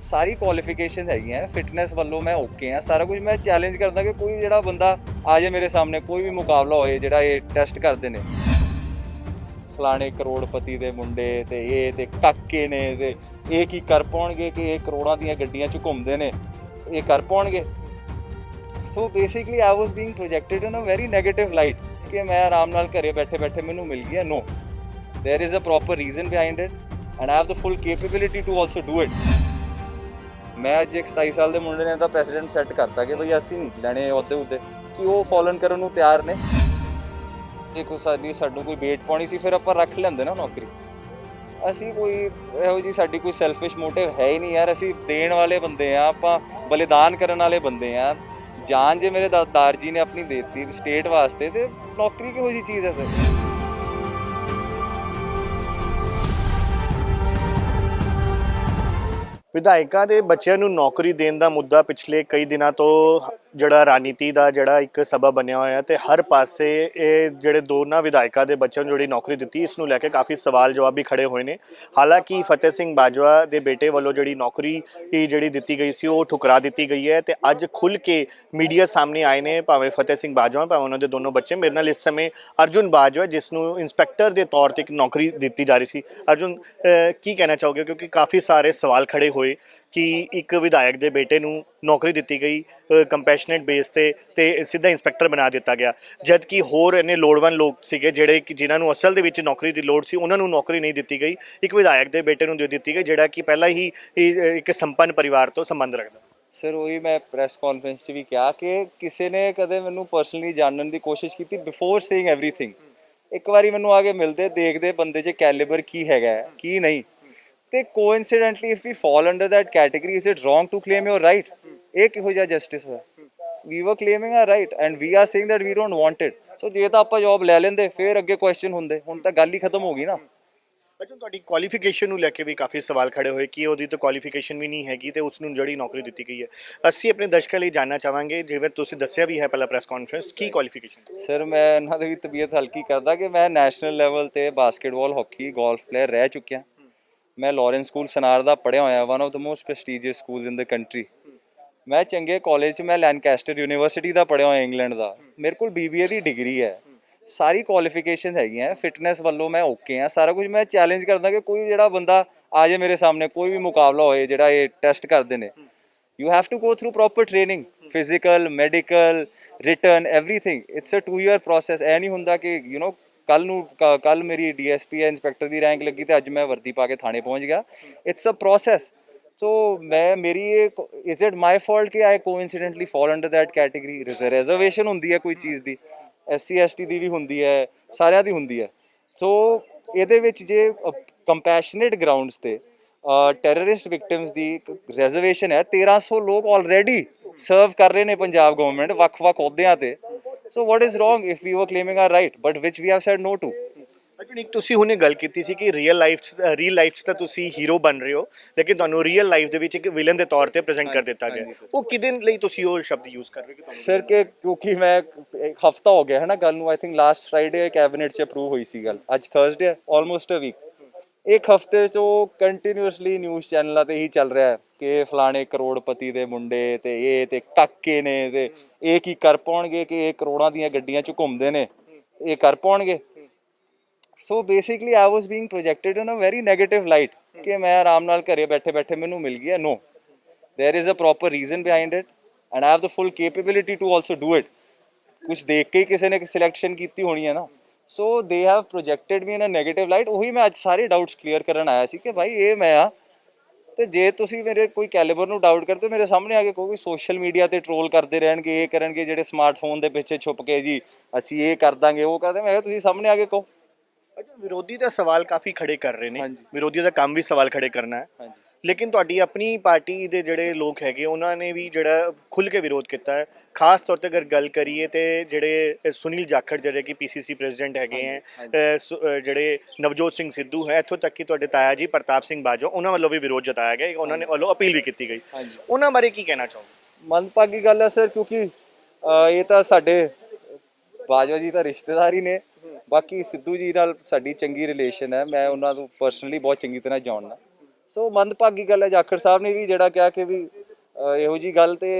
ਸਾਰੀ qualification ਹੈਗੀਆਂ, fitness ਵੱਲੋਂ ਮੈਂ ਓਕੇ ਆ, ਸਾਰਾ ਕੁਝ। ਮੈਂ ਚੈਲੰਜ ਕਰਦਾ ਕਿ ਕੋਈ ਜਿਹੜਾ ਬੰਦਾ ਆ ਜਾਏ ਮੇਰੇ ਸਾਹਮਣੇ, ਕੋਈ ਵੀ ਮੁਕਾਬਲਾ ਹੋਏ ਜਿਹੜਾ ਇਹ ਟੈਸਟ ਕਰਦੇ ਨੇ ਫਲਾਣੇ ਕਰੋੜਪਤੀ ਦੇ ਮੁੰਡੇ ਤੇ ਇਹ ਤੇ ਕਾਕੇ ਨੇ ਤੇ ਇਹ ਕੀ ਕਰ ਪਾਉਣਗੇ ਕਿ ਇਹ ਕਰੋੜਾਂ ਦੀਆਂ ਗੱਡੀਆਂ 'ਚ ਘੁੰਮਦੇ ਨੇ, ਇਹ ਕਰ ਪਾਉਣਗੇ। So basically I was being projected in a very negative light ਕਿ ਮੈਂ ਆਰਾਮ ਨਾਲ ਘਰੇ ਬੈਠੇ ਬੈਠੇ ਮੈਨੂੰ ਮਿਲ ਗਿਆ। No, there is a proper reason behind it and I have the full capability to also do it. मैं अज एक 27 साल के मुंडे ने तो प्रेसिडेंट सैट करता कि बई असीं नहीं लैणे अहुदे उहदे कि वो फॉलन करन नूं तैयार ने। जे कोई साडू कोई वेट पाउणी सी फिर आपां रख लैंदे ना नौकरी। असीं कोई इहो जी साडी कोई सैल्फिश मोटिव है ही नहीं यार। असीं देण वाले बंदे आ, आपां बलिदान करन वाले बंदे आ। जान जे मेरे दादार जी ने अपनी देती स्टेट वास्ते ते नौकरी किहो जी चीज़ है सर। ਵਿਧਾਇਕਾਂ ਦੇ ਬੱਚਿਆਂ ਨੂੰ ਨੌਕਰੀ ਦੇਣ ਦਾ ਮੁੱਦਾ ਪਿਛਲੇ ਕਈ ਦਿਨਾਂ ਤੋਂ ਜਿਹੜਾ ਰਾਜਨੀਤੀ ਦਾ ਜਿਹੜਾ ਇੱਕ ਸਬਬ ਬਣਿਆ ਹੋਇਆ ਤੇ ਹਰ ਪਾਸੇ ਇਹ ਜਿਹੜੇ ਦੋਨਾਂ ਵਿਧਾਇਕਾਂ ਦੇ ਬੱਚਿਆਂ ਨੂੰ ਜਿਹੜੀ ਨੌਕਰੀ ਦਿੱਤੀ ਇਸ ਨੂੰ ਲੈ ਕੇ ਕਾਫੀ ਸਵਾਲ ਜਵਾਬ ਵੀ ਖੜੇ ਹੋਏ ਨੇ। ਹਾਲਾਂਕਿ ਫਤਿਹ ਸਿੰਘ ਬਾਜਵਾ ਦੇ ਬੇਟੇ ਵੱਲੋਂ ਜਿਹੜੀ ਨੌਕਰੀ ਜਿਹੜੀ ਦਿੱਤੀ ਗਈ ਸੀ ਉਹ ਠੁਕਰਾ ਦਿੱਤੀ ਗਈ ਹੈ ਤੇ ਅੱਜ ਖੁੱਲ੍ਹ ਕੇ ਮੀਡੀਆ ਸਾਹਮਣੇ ਆਏ ਨੇ ਭਾਵੇਂ ਫਤਿਹ ਸਿੰਘ ਬਾਜਵਾ ਭਾਵੇਂ ਉਹਨਾਂ ਦੇ ਦੋਨੋਂ ਬੱਚੇ। ਮੇਰੇ ਨਾਲ ਇਸ ਸਮੇਂ ਅਰਜੁਨ ਬਾਜਵਾ ਜਿਸ ਨੂੰ ਇੰਸਪੈਕਟਰ ਦੇ ਤੌਰ ਤੇ ਇੱਕ ਨੌਕਰੀ ਦਿੱਤੀ ਜਾ ਰਹੀ ਸੀ। ਅਰਜੁਨ, ਕੀ ਕਹਿਣਾ ਚਾਹੋਗੇ ਕਿਉਂਕਿ ਕਾਫੀ ਸਾਰੇ ਸਵਾਲ ਖੜੇ ਹੋਏ ਕਿ ਇੱਕ ਵਿਧਾਇਕ ਦੇ ਬੇਟੇ ਨੂੰ ਨੌਕਰੀ ਦਿੱਤੀ ਗਈ ਕੰਪੈਸ਼ਨੇਟ ਬੇਸ ਤੇ ਸਿੱਧਾ ਇੰਸਪੈਕਟਰ ਬਣਾ ਦਿੱਤਾ ਗਿਆ, ਜਦ ਕਿ ਹੋਰ ਇੰਨੇ ਲੋੜਵੰਦ ਲੋਕ ਸੀਗੇ ਜਿਹੜੇ ਕਿ ਜਿਨ੍ਹਾਂ ਨੂੰ ਅਸਲ ਦੇ ਵਿੱਚ ਨੌਕਰੀ ਦੀ ਲੋੜ ਸੀ ਉਹਨਾਂ ਨੂੰ ਨੌਕਰੀ ਨਹੀਂ ਦਿੱਤੀ ਗਈ। ਇੱਕ ਵਿਧਾਇਕ ਦੇ ਬੇਟੇ ਨੂੰ ਦੇ ਦਿੱਤੀ ਗਈ ਜਿਹੜਾ ਕਿ ਪਹਿਲਾਂ ਹੀ ਇੱਕ ਸੰਪੰਨ ਪਰਿਵਾਰ ਤੋਂ ਸੰਬੰਧ ਰੱਖਦਾ। ਸਰ ਉਹੀ ਮੈਂ ਪ੍ਰੈਸ ਕਾਨਫਰੰਸ 'ਚ ਵੀ ਕਿਹਾ ਕਿ ਕਿਸੇ ਨੇ ਕਦੇ ਮੈਨੂੰ ਪਰਸਨਲੀ ਜਾਣਨ ਦੀ ਕੋਸ਼ਿਸ਼ ਕੀਤੀ ਬਿਫੋਰ ਸੇਇੰਗ ਐਵਰੀਥਿੰਗ। ਇੱਕ ਵਾਰੀ ਮੈਨੂੰ ਆ ਕੇ ਮਿਲਦੇ ਦੇਖਦੇ ਬੰਦੇ 'ਚ ਕੈਲੀਬਰ ਕੀ ਹੈਗਾ ਕੀ ਨਹੀਂ। ਤੇ coincidentally if we fall under that category is it wrong to claim your right. ਇਹ ਕਿਹੋ ਜਿਹਾ ਜਸਟਿਸ ਹੋਇਆ? We were claiming our right and we are saying that we don't want it. So ਜੇ ਤਾਂ ਆਪਾਂ ਜੌਬ ਲੈ ਲੈਂਦੇ ਫਿਰ ਅੱਗੇ ਕੁਐਸਚਨ ਹੁੰਦੇ, ਹੁਣ ਤਾਂ ਗੱਲ ਹੀ ਖਤਮ ਹੋ ਗਈ ਨਾ। ਅੱਛਾ, ਤੁਹਾਡੀ ਕੁਆਲੀਫਿਕੇਸ਼ਨ ਨੂੰ ਲੈ ਕੇ ਵੀ ਕਾਫੀ ਸਵਾਲ ਖੜੇ ਹੋਏ ਕਿ ਉਹਦੀ ਤਾਂ ਕੁਆਲੀਫਿਕੇਸ਼ਨ ਵੀ ਨਹੀਂ ਹੈਗੀ ਤੇ ਉਸ ਨੂੰ ਜਿਹੜੀ ਨੌਕਰੀ ਦਿੱਤੀ ਗਈ ਹੈ। ਅਸੀਂ ਆਪਣੇ ਦਰਸ਼ਕਾਂ ਲਈ ਜਾਣਨਾ ਚਾਹਾਂਗੇ, ਜਿਵੇਂ ਤੁਸੀਂ ਦੱਸਿਆ ਵੀ ਹੈ ਪਹਿਲਾਂ ਪ੍ਰੈਸ ਕਾਨਫਰੰਸ, ਕੀ ਕੁਆਲੀਫਿਕੇਸ਼ਨ? ਸਰ ਮੈਂ ਇਹਨਾਂ ਦੀ ਵੀ ਤਬੀਅਤ ਹਲਕੀ ਕਰਦਾ ਕਿ ਮੈਂ ਨੈਸ਼ਨਲ ਲੈਵਲ ਤੇ ਬਾਸਕਟਬਾਲ, ਹਾਕੀ, ਗੋਲਫ ਪਲੇਅਰ ਰਹਿ ਚੁੱਕਿਆ। ਮੈਂ ਲਾਰੈਂਸ ਸਕੂਲ ਸਨਾਰ ਦਾ ਪੜ੍ਹਿਆ ਹੋਇਆ, one of the most prestigious schools in the country. ਮੈਂ ਚੰਗੇ ਕਾਲਜ 'ਚ ਮੈਂ ਲੈਂਕੈਸਟਰ ਯੂਨੀਵਰਸਿਟੀ ਦਾ ਪੜ੍ਹਿਆ ਹੋਇਆ ਇੰਗਲੈਂਡ ਦਾ। ਮੇਰੇ ਕੋਲ BBA ਦੀ ਡਿਗਰੀ ਹੈ, ਸਾਰੀ ਕੁਆਲੀਫਿਕੇਸ਼ਨ ਹੈਗੀਆਂ, ਫਿਟਨੈਸ ਵੱਲੋਂ ਮੈਂ ਓਕੇ ਆ, ਸਾਰਾ ਕੁਝ। ਮੈਂ ਚੈਲੰਜ ਕਰਦਾ ਕਿ ਕੋਈ ਜਿਹੜਾ ਬੰਦਾ ਆ ਜਾਏ ਮੇਰੇ ਸਾਹਮਣੇ, ਕੋਈ ਵੀ ਮੁਕਾਬਲਾ ਹੋਏ ਜਿਹੜਾ ਇਹ ਟੈਸਟ ਕਰਦੇ ਨੇ। You have to go through proper training, physical, medical, written, everything. It's a 2 year process. ਇਹ ਨਹੀਂ ਹੁੰਦਾ ਕਿ ਕੱਲ ਮੇਰੀ DSP ਇੰਸਪੈਕਟਰ ਦੀ ਰੈਂਕ ਲੱਗੀ ਤੇ ਅੱਜ ਮੈਂ ਵਰਦੀ ਪਾ ਕੇ ਥਾਣੇ ਪਹੁੰਚ ਗਿਆ। It's a process. ਸੋ ਮੇਰੀ ਇਹ ਇਜ਼ ਇਟ ਮਾਈ ਫਾਲਟ ਕਿ I coincidentally fall under that category? Reservation ਹੁੰਦੀ ਹੈ ਕੋਈ ਚੀਜ਼ ਦੀ, SC ST ਦੀ ਵੀ ਹੁੰਦੀ ਹੈ, ਸਾਰਿਆਂ ਦੀ ਹੁੰਦੀ ਹੈ। ਸੋ ਇਹਦੇ ਵਿੱਚ ਜੇ ਕੰਪੈਸ਼ਨੇਟ ਗਰਾਊਂਡਸ ਤੇ ਟੈਰਰਿਸਟ ਵਿਕਟਿਮਸ ਦੀ ਰਿਜ਼ਰਵੇਸ਼ਨ ਹੈ, 1300 ਲੋਕ ਆਲਰੇਡੀ ਸਰਵ ਕਰ ਰਹੇ ਨੇ ਪੰਜਾਬ ਗਵਰਨਮੈਂਟ ਵੱਖ-ਵੱਖ ਅਹੁਦਿਆਂ ਤੇ। So what is wrong if we were claiming our right, but which we have said no to? Arjun, ਇੱਕ ਤੁਸੀਂ ਹੁਣੇ ਗੱਲ ਕੀਤੀ ਸੀ ਕਿ ਰੀਅਲ ਲਾਈਫ 'ਚ ਤਾਂ ਤੁਸੀਂ ਹੀਰੋ ਬਣ ਰਹੇ ਹੋ, ਲੇਕਿਨ ਤੁਹਾਨੂੰ ਰੀਅਲ ਲਾਈਫ ਦੇ ਵਿੱਚ ਇੱਕ ਵਿਲਨ ਦੇ ਤੌਰ ਤੇ ਪ੍ਰੈਜ਼ੈਂਟ ਕਰ ਦਿੱਤਾ ਗਿਆ। ਉਹ ਕਿਹਦੇ ਲਈ ਤੁਸੀਂ ਉਹ ਸ਼ਬਦ ਯੂਜ਼ ਕਰ ਰਹੇ ਹੋ? ਸਰ ਕਿ ਕਿਉਂਕਿ ਮੈਂ ਇੱਕ ਹਫਤਾ ਹੋ ਗਿਆ ਹੈ ਨਾ ਗੱਲ ਨੂੰ। I think last Friday cabinet 'ਚ ਅਪਰੂਵ ਹੋਈ ਸੀ ਗੱਲ, ਅੱਜ ਥਰਸਡੇ ਹੈ, ਆਲਮੋਸਟ ਅ ਵੀਕ। ਇੱਕ ਹਫਤੇ 'ਚ ਉਹ ਕੰਟੀਨਿਊਸਲੀ ਨਿਊਜ਼ ਚੈਨਲਾਂ ਤੇ ਹੀ ਚੱਲ ਰਿਹਾ ਕਿ ਫਲਾਣੇ ਕਰੋੜਪਤੀ ਦੇ ਮੁੰਡੇ ਤੇ ਇਹ ਤੇ ਕਾਕੇ ਨੇ ਤੇ ਇਹ ਕੀ ਕਰ ਪਾਉਣਗੇ ਕਿ ਇਹ ਕਰੋੜਾਂ ਦੀਆਂ ਗੱਡੀਆਂ 'ਚ ਘੁੰਮਦੇ ਨੇ, ਇਹ ਕਰ ਪਾਉਣਗੇ। So basically I was being projected in a very negative light ਕਿ ਮੈਂ ਆਰਾਮ ਨਾਲ ਘਰੇ ਬੈਠੇ ਬੈਠੇ ਮੈਨੂੰ ਮਿਲ ਗਿਆ। No, there is a proper reason behind it and I have the full capability to also do it. ਕੁਛ ਦੇਖ ਕੇ ਹੀ ਕਿਸੇ ਨੇ ਸਿਲੈਕਸ਼ਨ ਕੀਤੀ ਹੋਣੀ ਹੈ ਨਾ। So they have projected me in a negative light. ਉਹੀ ਮੈਂ ਅੱਜ ਸਾਰੇ ਡਾਊਟਸ ਕਲੀਅਰ ਕਰਨ ਆਇਆ ਸੀ ਕਿ ਭਾਈ ਇਹ ਮੈਂ ਆ। ਤੇ ਜੇ ਤੁਸੀਂ ਮੇਰੇ ਕੋਈ ਕੈਲੀਬਰ ਨੂੰ ਡਾਊਟ ਕਰਦੇ ਮੇਰੇ ਸਾਹਮਣੇ ਆ ਕੇ ਕਹੋ। ਸੋਸ਼ਲ ਮੀਡੀਆ ਤੇ ਟਰੋਲ ਕਰਦੇ ਰਹਿਣਗੇ, ਇਹ ਕਰਨਗੇ ਜਿਹੜੇ ਸਮਾਰਟਫੋਨ ਦੇ ਪਿੱਛੇ ਛੁਪ ਕੇ ਜੀ ਅਸੀਂ ਇਹ ਕਰ ਦਾਂਗੇ ਉਹ ਕਰਦੇ। ਮੈਂ ਕਿਹਾ ਤੁਸੀਂ ਸਾਹਮਣੇ ਆ ਕੇ ਕਹੋ। ਅੱਛਾ, ਵਿਰੋਧੀ ਦਾ ਸਵਾਲ ਕਾਫੀ ਖੜੇ ਕਰ ਰਹੇ ਨੇ, ਵਿਰੋਧੀ ਦਾ ਕੰਮ ਵੀ ਸਵਾਲ ਖੜੇ ਕਰਨਾ ਹੈ, ਲੇਕਿਨ ਤੁਹਾਡੀ ਆਪਣੀ ਪਾਰਟੀ ਦੇ ਜਿਹੜੇ ਲੋਕ ਹੈਗੇ ਉਹਨਾਂ ਨੇ ਵੀ ਜਿਹੜਾ ਖੁੱਲ੍ਹ ਕੇ ਵਿਰੋਧ ਕੀਤਾ ਹੈ। ਖਾਸ ਤੌਰ 'ਤੇ ਅਗਰ ਗੱਲ ਕਰੀਏ ਤੇ ਜਿਹੜੇ ਸੁਨੀਲ ਜਾਖੜ ਜਿਹੜੇ ਕਿ PCC ਪ੍ਰੈਜ਼ੀਡੈਂਟ ਹੈਗੇ ਹੈ, ਜਿਹੜੇ ਨਵਜੋਤ ਸਿੰਘ ਸਿੱਧੂ ਹੈ, ਇੱਥੋਂ ਤੱਕ ਕਿ ਤੁਹਾਡੇ ਤਾਇਆ ਜੀ ਪ੍ਰਤਾਪ ਸਿੰਘ ਬਾਜਵਾ, ਉਹਨਾਂ ਵੱਲੋਂ ਵੀ ਵਿਰੋਧ ਜਤਾਇਆ ਗਿਆ, ਉਹਨਾਂ ਨੇ ਵੱਲੋਂ ਅਪੀਲ ਵੀ ਕੀਤੀ ਗਈ। ਉਹਨਾਂ ਬਾਰੇ ਕੀ ਕਹਿਣਾ ਚਾਹੋਗੇ? ਮੰਦਭਾਗੀ ਗੱਲ ਹੈ ਸਰ, ਕਿਉਂਕਿ ਇਹ ਤਾਂ ਸਾਡੇ ਬਾਜਵਾ ਜੀ ਤਾਂ ਰਿਸ਼ਤੇਦਾਰ ਹੀ ਨੇ। ਬਾਕੀ ਸਿੱਧੂ ਜੀ ਨਾਲ ਸਾਡੀ ਚੰਗੀ ਰਿਲੇਸ਼ਨ ਹੈ, ਮੈਂ ਉਹਨਾਂ ਨੂੰ ਪਰਸਨਲੀ ਬਹੁਤ ਚੰਗੀ ਤਰ੍ਹਾਂ ਜਾਣਦਾ। ਸੋ ਮੰਦਭਾਗੀ ਗੱਲ ਹੈ। ਜਾਖੜ ਸਾਹਿਬ ਨੇ ਵੀ ਜਿਹੜਾ ਕਿਹਾ ਕਿ ਵੀ ਇਹੋ ਜੀ ਗੱਲ, ਤੇ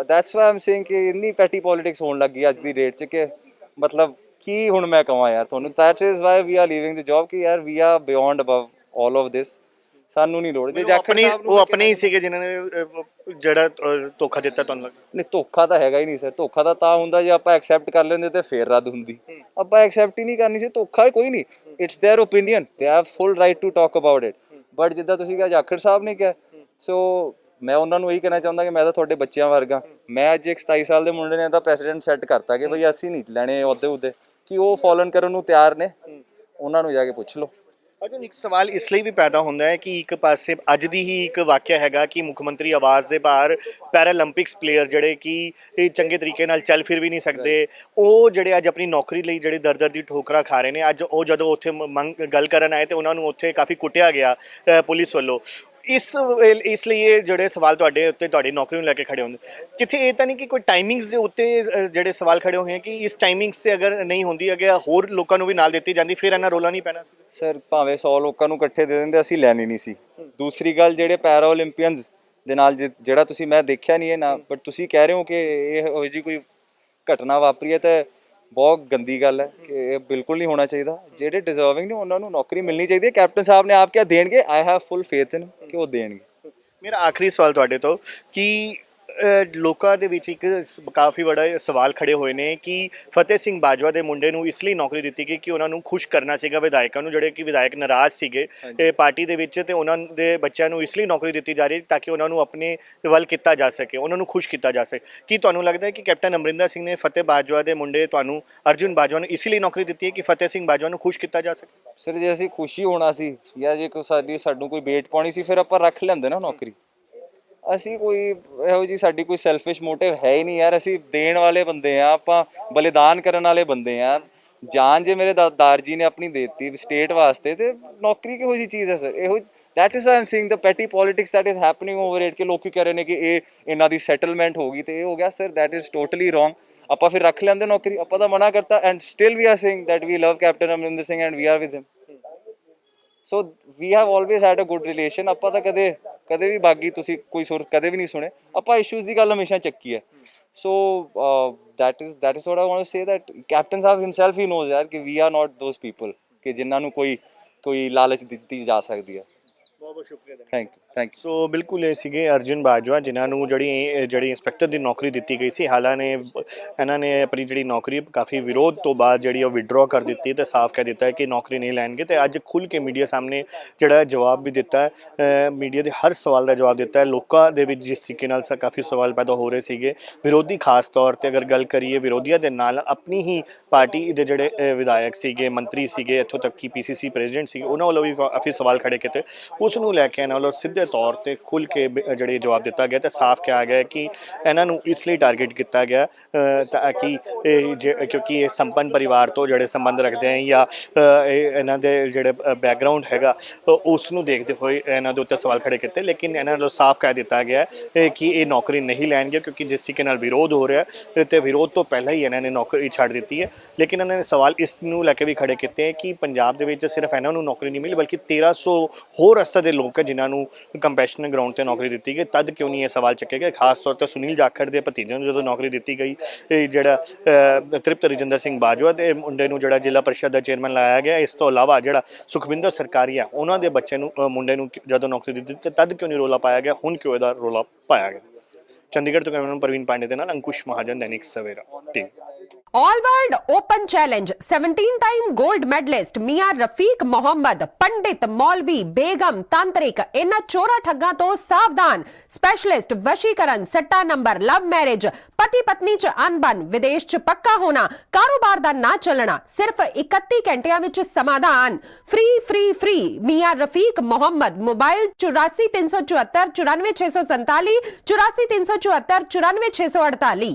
ਦੈਟਸ ਵਾਈ ਆਮ ਸੇਇੰਗ ਕਿ ਇੰਨੀ ਪੈਟੀ ਪੋਲਿਟਿਕਸ ਹੋਣ ਲੱਗੀ ਅੱਜ ਦੀ ਡੇਟ 'ਚ ਕਿ ਮਤਲਬ ਕੀ ਹੁਣ ਮੈਂ ਕਹਾਂ ਯਾਰ ਤੁਹਾਨੂੰ। That is why we are leaving the job ਕਿ ਯਾਰ we are beyond above all of this, ਸਾਨੂੰ ਨਹੀਂ ਲੋੜ। ਜੇ ਜਾਖੜ ਸਾਹਿਬ ਨੂੰ ਉਹ ਆਪਣੇ ਹੀ ਸੀਗੇ ਜਿਨ੍ਹਾਂ ਨੇ ਜਿਹੜਾ ਧੋਖਾ ਦਿੱਤਾ ਤੁਹਾਨੂੰ ਲੱਗਦਾ? ਨਹੀਂ, ਧੋਖਾ ਤਾਂ ਹੈਗਾ ਹੀ ਨਹੀਂ ਸਰ। ਧੋਖਾ ਤਾਂ ਹੁੰਦਾ ਜੇ ਆਪਾਂ ਐਕਸੈਪਟ ਕਰ ਲੈਂਦੇ ਤੇ ਫੇਰ ਰੱਦ ਹੁੰਦੀ। ਆਪਾਂ ਐਕਸੈਪਟ ਹੀ ਨਹੀਂ ਕਰਨੀ ਸੀ। ਧੋਖਾ ਕੋਈ ਨਹੀਂ, it's their opinion, they have full right to talk about it. But ਜਿੱਦਾਂ ਤੁਸੀਂ ਕਿਹਾ ਜਾਖੜ ਸਾਹਿਬ ਨੇ ਕਿਹਾ, ਸੋ ਮੈਂ ਉਹਨਾਂ ਨੂੰ ਇਹੀ ਕਹਿਣਾ ਚਾਹੁੰਦਾ ਕਿ ਮੈਂ ਤਾਂ ਤੁਹਾਡੇ ਬੱਚਿਆਂ ਵਰਗਾ। ਮੈਂ ਅੱਜ ਇੱਕ 27 ਸਾਲ ਦੇ ਮੁੰਡੇ ਨੇ ਤਾਂ ਪ੍ਰੈਸੀਡੈਂਟ ਸੈੱਟ ਕਰਤਾ ਕਿ ਬਈ ਅਸੀਂ ਨਹੀਂ ਲੈਣੇ ਅਹੁਦੇ ਕਿ ਉਹ ਫੋਲਨ ਕਰਨ ਨੂੰ ਤਿਆਰ ਨੇ, ਉਹਨਾਂ ਨੂੰ ਜਾ ਕੇ ਪੁੱਛ ਲਓ। ਅਜੇ ਇੱਕ ਸਵਾਲ ਇਸ ਲਈ ਵੀ ਪੈਦਾ ਹੁੰਦਾ ਹੈ ਕਿ ਇੱਕ ਪਾਸੇ ਅੱਜ ਦੀ ਹੀ ਇੱਕ ਵਾਕਿਆ ਹੈਗਾ ਕਿ ਮੁੱਖ ਮੰਤਰੀ ਆਵਾਸ ਦੇ ਬਾਹਰ ਪੈਰਾਲੰਪਿਕਸ ਪਲੇਅਰ ਜਿਹੜੇ ਕਿ ਚੰਗੇ ਤਰੀਕੇ ਨਾਲ ਚੱਲ ਫਿਰ ਵੀ ਨਹੀਂ ਸਕਦੇ, ਉਹ ਜਿਹੜੇ ਅੱਜ ਆਪਣੀ ਨੌਕਰੀ ਲਈ ਜਿਹੜੇ ਦਰ ਦੀ ਠੋਕਰਾਂ ਖਾ ਰਹੇ ਨੇ, ਅੱਜ ਉਹ ਜਦੋਂ ਉੱਥੇ ਗੱਲ ਕਰਨ ਆਏ ਤੇ ਉਹਨਾਂ ਨੂੰ ਉੱਥੇ ਕਾਫੀ ਕੁੱਟਿਆ ਗਿਆ ਪੁਲਿਸ ਵੱਲੋਂ। ਇਸ ਲਈ ਇਹ ਜਿਹੜੇ ਸਵਾਲ ਤੁਹਾਡੇ ਉੱਤੇ ਤੁਹਾਡੀ ਨੌਕਰੀ ਨੂੰ ਲੈ ਕੇ ਖੜੇ ਹੁੰਦੇ, ਕਿਤੇ ਇਹ ਤਾਂ ਨਹੀਂ ਕਿ ਕੋਈ ਟਾਈਮਿੰਗਸ ਦੇ ਉੱਤੇ ਜਿਹੜੇ ਸਵਾਲ ਖੜੇ ਹੋਏ ਕਿ ਇਸ ਟਾਈਮਿੰਗਸ ਤੇ ਅਗਰ ਨਹੀਂ ਹੁੰਦੀ, ਅਗਰ ਹੋਰ ਲੋਕਾਂ ਨੂੰ ਵੀ ਨਾਲ ਦਿੱਤੀ ਜਾਂਦੀ ਫਿਰ ਇਹਨਾਂ ਰੋਲਾ ਨਹੀਂ ਪੈਣਾ ਸੀ? ਸਰ ਭਾਵੇਂ 100 ਲੋਕਾਂ ਨੂੰ ਇਕੱਠੇ ਦੇ ਦਿੰਦੇ, ਅਸੀਂ ਲੈਣੀ ਨਹੀਂ ਸੀ। ਦੂਸਰੀ ਗੱਲ, ਜਿਹੜੇ ਪੈਰਾ ਓਲੰਪੀਅਨਸ ਦੇ ਨਾਲ ਜਿਹੜਾ ਤੁਸੀਂ, ਮੈਂ ਦੇਖਿਆ ਨਹੀਂ ਇਹ ਨਾ, ਬਟ ਤੁਸੀਂ ਕਹਿ ਰਹੇ ਹੋ ਕਿ ਇਹੋ ਜਿਹੀ ਕੋਈ ਘਟਨਾ ਵਾਪਰੀ ਹੈ ਤਾਂ ਬਹੁਤ ਗੰਦੀ ਗੱਲ ਹੈ ਕਿ ਇਹ ਬਿਲਕੁਲ ਨਹੀਂ ਹੋਣਾ ਚਾਹੀਦਾ। ਜਿਹੜੇ ਡਿਜ਼ਰਵਿੰਗ ਨੇ ਉਹਨਾਂ ਨੂੰ ਨੌਕਰੀ ਮਿਲਣੀ ਚਾਹੀਦੀ ਹੈ। ਕੈਪਟਨ ਸਾਹਿਬ ਨੇ ਆਪ ਕਿਹਾ ਦੇਣਗੇ, ਆਈ ਹੈਵ ਫੁੱਲ ਫੇਥ ਇਨ ਕਿ ਉਹ ਦੇਣਗੇ। ਮੇਰਾ ਆਖਰੀ ਸਵਾਲ ਤੁਹਾਡੇ ਤੋਂ ਕਿ ਲੋਕਾਂ ਦੇ ਵਿੱਚ ਇੱਕ ਕਾਫੀ ਬੜਾ ਸਵਾਲ ਖੜੇ ਹੋਏ ਨੇ ਕਿ ਫਤਿਹ ਸਿੰਘ ਬਾਜਵਾ ਦੇ ਮੁੰਡੇ ਨੂੰ ਇਸ ਲਈ ਨੌਕਰੀ ਦਿੱਤੀ ਗਈ ਕਿ ਉਹਨਾਂ ਨੂੰ ਖੁਸ਼ ਕਰਨਾ ਸੀਗਾ ਵਿਧਾਇਕਾਂ ਨੂੰ, ਜਿਹੜੇ ਕਿ ਵਿਧਾਇਕ ਨਾਰਾਜ਼ ਸੀਗੇ ਪਾਰਟੀ ਦੇ ਵਿੱਚ, ਤੇ ਉਹਨਾਂ ਦੇ ਬੱਚਿਆਂ ਨੂੰ ਇਸ ਲਈ ਨੌਕਰੀ ਦਿੱਤੀ ਜਾ ਰਹੀ ਤਾਂ ਕਿ ਉਹਨਾਂ ਨੂੰ ਆਪਣੇ ਵੱਲ ਕੀਤਾ ਜਾ ਸਕੇ, ਉਹਨਾਂ ਨੂੰ ਖੁਸ਼ ਕੀਤਾ ਜਾ ਸਕੇ। ਕੀ ਤੁਹਾਨੂੰ ਲੱਗਦਾ ਹੈ ਕਿ ਕੈਪਟਨ ਅਮਰਿੰਦਰ ਸਿੰਘ ਨੇ ਫਤਿਹ ਬਾਜਵਾ ਦੇ ਮੁੰਡੇ ਤੁਹਾਨੂੰ ਅਰਜੁਨ ਬਾਜਵਾ ਨੂੰ ਇਸ ਲਈ ਨੌਕਰੀ ਦਿੱਤੀ ਹੈ ਕਿ ਫਤਿਹ ਸਿੰਘ ਬਾਜਵਾ ਨੂੰ ਖੁਸ਼ ਕੀਤਾ ਜਾ ਸਕੇ? ਸਰ ਜੇ ਅਸੀਂ ਖੁਸ਼ੀ ਹੋਣਾ ਸੀ ਜਾਂ ਜੇ ਸਾਨੂੰ ਕੋਈ ਵੇਟ ਪਾਉਣੀ ਸੀ ਫਿਰ ਆਪਾਂ ਰੱਖ ਲੈਂਦੇ ਨਾ ਨੌਕਰੀ। ਅਸੀਂ ਕੋਈ ਇਹੋ ਜਿਹੀ ਸਾਡੀ ਕੋਈ ਸੈਲਫਿਸ਼ ਮੋਟਿਵ ਹੈ ਹੀ ਨਹੀਂ ਯਾਰ। ਅਸੀਂ ਦੇਣ ਵਾਲੇ ਬੰਦੇ ਆ, ਆਪਾਂ ਬਲੀਦਾਨ ਕਰਨ ਵਾਲੇ ਬੰਦੇ ਆ। ਜਾਨ ਜੇ ਮੇਰੇ ਦਾਦਾਰ ਜੀ ਨੇ ਆਪਣੀ ਦੇ ਦਿੱਤੀ ਸਟੇਟ ਵਾਸਤੇ, ਤੇ ਨੌਕਰੀ ਕਿਹੋ ਜਿਹੀ ਚੀਜ਼ ਹੈ ਸਰ? ਇਹੋ that is I am seeing the patty politics that is happening over it, ਕਿ ਲੋਕੀ ਕਹਿ ਰਹੇ ਨੇ ਕਿ ਇਹਨਾਂ ਦੀ ਸੈਟਲਮੈਂਟ ਹੋ ਗਈ ਤੇ ਇਹ ਹੋ ਗਿਆ। Sir that is totally wrong. ਆਪਾਂ ਫਿਰ ਰੱਖ ਲੈਂਦੇ ਨੌਕਰੀ, ਆਪਾਂ ਤਾਂ ਮਨਾ ਕਰਤਾ। And still we are saying that we love captain Amarinder Singh and we are with him. So we have always had a good relation. ਆਪਾਂ ਤਾਂ ਕਦੇ ਵੀ ਬਾਗੀ ਤੁਸੀਂ ਕੋਈ ਸੁਰ ਕਦੇ ਵੀ ਨਹੀਂ ਸੁਣੇ। ਆਪਾਂ ਇਸ਼ੂਜ਼ ਦੀ ਗੱਲ ਹਮੇਸ਼ਾ ਚੱਕੀ ਹੈ। ਸੋ that is what I want to say, that captain Sahib himself he knows ਯਾਰ ਕਿ we are not those people ਕਿ ਜਿਨ੍ਹਾਂ ਨੂੰ ਕੋਈ ਲਾਲਚ ਦਿੱਤੀ ਜਾ ਸਕਦੀ ਹੈ। ਬਹੁਤ ਬਹੁਤ ਸ਼ੁਕਰੀਆ। Thank you. ਸੋ ਬਿਲਕੁਲ ਇਹ ਸੀਗੇ ਅਰਜੁਨ ਬਾਜਵਾ, ਜਿਨ੍ਹਾਂ ਨੂੰ ਜਿਹੜੀ ਇੰਸਪੈਕਟਰ ਦੀ ਨੌਕਰੀ ਦਿੱਤੀ ਗਈ ਸੀ। ਹਾਲਾਂਕਿ ਇਹਨਾਂ ਨੇ ਆਪਣੀ ਜਿਹੜੀ ਨੌਕਰੀ ਕਾਫੀ ਵਿਰੋਧ ਤੋਂ ਬਾਅਦ ਜਿਹੜੀ ਉਹ ਵਿਡਰੋ ਕਰ ਦਿੱਤੀ ਤੇ ਸਾਫ਼ ਕਹਿ ਦਿੱਤਾ ਹੈ ਕਿ ਨੌਕਰੀ ਨਹੀਂ ਲੈਣਗੇ। ਤੇ ਅੱਜ ਖੁੱਲ੍ਹ ਕੇ ਮੀਡੀਆ ਸਾਹਮਣੇ ਜਿਹੜਾ ਜਵਾਬ ਵੀ ਦਿੱਤਾ ਹੈ, ਮੀਡੀਆ ਦੇ ਹਰ ਸਵਾਲ ਦਾ ਜਵਾਬ ਦਿੱਤਾ ਹੈ। ਲੋਕਾਂ ਦੇ ਵਿੱਚ ਜਿਸ ਤਰੀਕੇ ਨਾਲ ਕਾਫੀ ਸਵਾਲ ਪੈਦਾ ਹੋ ਰਹੇ ਸੀਗੇ, ਵਿਰੋਧੀ ਖਾਸ ਤੌਰ 'ਤੇ ਅਗਰ ਗੱਲ ਕਰੀਏ ਵਿਰੋਧੀਆਂ ਦੇ ਨਾਲ ਆਪਣੀ ਹੀ ਪਾਰਟੀ ਦੇ ਜਿਹੜੇ ਵਿਧਾਇਕ ਸੀਗੇ, ਮੰਤਰੀ ਸੀਗੇ, ਇੱਥੋਂ ਤੱਕ ਕਿ PCC ਪ੍ਰੈਜ਼ੀਡੈਂਟ ਸੀਗੇ, ਉਹਨਾਂ ਵੱਲੋਂ ਵੀ ਕਾਫੀ ਸਵਾਲ ਖੜੇ ਕੀਤੇ। ਉਸ ਨੂੰ ਲੈ ਕੇ ਇਹਨਾਂ ਵੱਲੋਂ ਸਿੱਧੇ ਤੌਰ 'ਤੇ ਖੁੱਲ੍ਹ ਕੇ ਜਿਹੜੇ ਜਵਾਬ ਦਿੱਤਾ ਗਿਆ ਤੇ ਸਾਫ਼ ਕਿਹਾ ਗਿਆ ਕਿ ਇਹਨਾਂ ਨੂੰ ਇਸ ਲਈ ਟਾਰਗੇਟ ਕੀਤਾ ਗਿਆ ਤਾਂ ਕਿ ਕਿਉਂਕਿ ਇਹ ਸੰਪੰਨ ਪਰਿਵਾਰ ਤੋਂ ਜਿਹੜੇ ਸੰਬੰਧ ਰੱਖਦੇ ਹੈ ਜਾਂ ਇਹਨਾਂ ਦੇ ਜਿਹੜੇ ਬੈਕਗਰਾਊਂਡ ਹੈਗਾ ਉਸ ਨੂੰ ਦੇਖਦੇ ਹੋਏ ਇਹਨਾਂ ਦੇ ਉੱਤੇ ਸਵਾਲ ਖੜੇ ਕੀਤੇ। ਲੇਕਿਨ ਇਹਨਾਂ ਵੱਲੋਂ ਸਾਫ਼ ਕਹਿ ਦਿੱਤਾ ਗਿਆ ਕਿ ਇਹ ਨੌਕਰੀ ਨਹੀਂ ਲੈਣਗੇ, ਕਿਉਂਕਿ ਜਿਸ ਤਰੀਕੇ ਨਾਲ ਵਿਰੋਧ ਹੋ ਰਿਹਾ ਤੇ ਵਿਰੋਧ ਤੋਂ ਪਹਿਲਾਂ ਹੀ ਇਹਨਾਂ ਨੇ ਨੌਕਰੀ ਛੱਡ ਦਿੱਤੀ ਹੈ। ਲੇਕਿਨ ਇਹਨਾਂ ਨੇ ਸਵਾਲ ਇਸ ਨੂੰ ਲੈ ਕੇ ਵੀ ਖੜੇ ਕੀਤੇ ਹੈ ਕਿ ਪੰਜਾਬ ਦੇ ਵਿੱਚ ਸਿਰਫ ਇਹਨਾਂ ਨੂੰ ਨੌਕਰੀ ਨਹੀਂ ਮਿਲੀ, ਬਲਕਿ 1300 ਹੋਰ ਅਸਰ ਦੇ ਲੋਕ ਹੈ ਜਿਨ੍ਹਾਂ ਨੂੰ ਕੰਪੈਸ਼ਨ ਗਰਾਊਂਡ ਤੇ ਨੌਕਰੀ ਦਿੱਤੀ ਗਈ। ਤਦ ਕਿਉਂ ਨਹੀਂ ਇਹ ਸਵਾਲ ਚੱਕੇ ਗਏ? ਖਾਸ ਤੌਰ ਤੇ ਸੁਨੀਲ ਜਾਖੜ ਦੇ ਭਤੀਜੇ ਨੂੰ ਜਦੋਂ ਨੌਕਰੀ ਦਿੱਤੀ ਗਈ, ਜਿਹੜਾ ਤ੍ਰਿਪਤ ਰਜਿੰਦਰ ਸਿੰਘ ਬਾਜਵਾ ਦੇ ਮੁੰਡੇ ਨੂੰ ਜਿਹੜਾ ਜ਼ਿਲ੍ਹਾ ਪਰਿਸ਼ਦ ਦਾ ਚੇਅਰਮੈਨ ਲਾਇਆ ਗਿਆ, ਇਸ ਤੋਂ ਇਲਾਵਾ ਜਿਹੜਾ ਸੁਖਵਿੰਦਰ ਸਰਕਾਰੀਆ ਉਹਨਾਂ ਦੇ ਬੱਚੇ ਨੂੰ ਮੁੰਡੇ ਨੂੰ ਜਦੋਂ ਨੌਕਰੀ ਦਿੱਤੀ ਤਦ ਕਿਉਂ ਨਹੀਂ ਰੋਲਾ ਪਾਇਆ ਗਿਆ? ਹੁਣ ਕਿਉਂ ਇਹਦਾ ਰੋਲਾ ਪਾਇਆ ਗਿਆ? ਚੰਡੀਗੜ੍ਹ ਤੋਂ ਕੈਮਰਾਮੈਨ ਪ੍ਰਵੀਨ ਪਾਂਡੇ ਦੇ ਨਾਲ Ankush Mahajan, Dainik Savera TV. All World Open Challenge 17-time gold medalist Mia Rafiq Mohammed, पंडित मौलवी बेगम तांत्रिक इन्हां चोरा ठग्गां तो सावधान। स्पेशलिस्ट वशीकरण, सट्टा नंबर, लव मैरिज, पति पत्नी च अनबन, विदेश च पक्का होना, कारोबार दा ना चलना, सिर्फ 31 घंटियां विच समाधान। फ्री मिया रफीक मोहम्मद। मोबाइल 84 374 94 647 84 374 94 648।